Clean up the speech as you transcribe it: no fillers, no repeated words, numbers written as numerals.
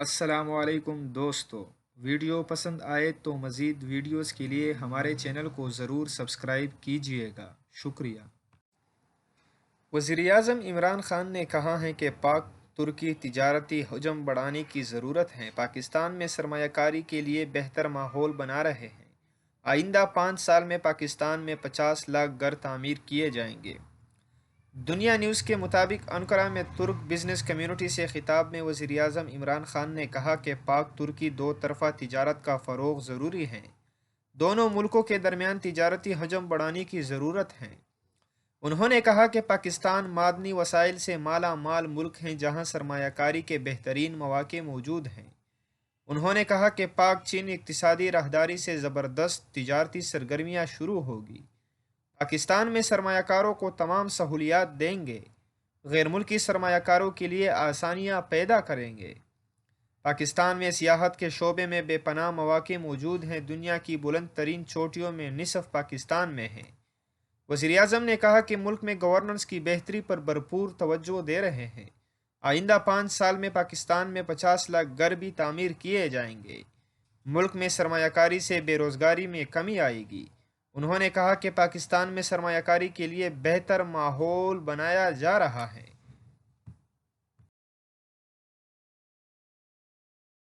السلام علیکم دوستو، ویڈیو پسند آئے تو مزید ویڈیوز کے لیے ہمارے چینل کو ضرور سبسکرائب کیجیے گا، شکریہ۔ وزیراعظم عمران خان نے کہا ہے کہ پاک ترکی تجارتی حجم بڑھانے کی ضرورت ہے۔ پاکستان میں سرمایہ کاری کے لیے بہتر ماحول بنا رہے ہیں۔ آئندہ 5 سال میں پاکستان میں 50 لاکھ گھر تعمیر کیے جائیں گے۔ دنیا نیوز کے مطابق انقرہ میں ترک بزنس کمیونٹی سے خطاب میں وزیراعظم عمران خان نے کہا کہ پاک ترکی دو طرفہ تجارت کا فروغ ضروری ہے۔ دونوں ملکوں کے درمیان تجارتی حجم بڑھانے کی ضرورت ہے۔ انہوں نے کہا کہ پاکستان معدنی وسائل سے مالا مال ملک ہے جہاں سرمایہ کاری کے بہترین مواقع موجود ہیں۔ انہوں نے کہا کہ پاک چین اقتصادی راہداری سے زبردست تجارتی سرگرمیاں شروع ہوگی۔ پاکستان میں سرمایہ کاروں کو تمام سہولیات دیں گے، غیر ملکی سرمایہ کاروں کے لیے آسانیاں پیدا کریں گے۔ پاکستان میں سیاحت کے شعبے میں بے پناہ مواقع موجود ہیں۔ دنیا کی بلند ترین چوٹیوں میں نصف پاکستان میں ہیں۔ وزیراعظم نے کہا کہ ملک میں گورننس کی بہتری پر بھرپور توجہ دے رہے ہیں۔ آئندہ 5 سال میں پاکستان میں 50 لاکھ گھر بھی تعمیر کیے جائیں گے۔ ملک میں سرمایہ کاری سے بے روزگاری میں کمی آئے گی۔ انہوں نے کہا کہ پاکستان میں سرمایہ کاری کے لیے بہتر ماحول بنایا جا رہا ہے۔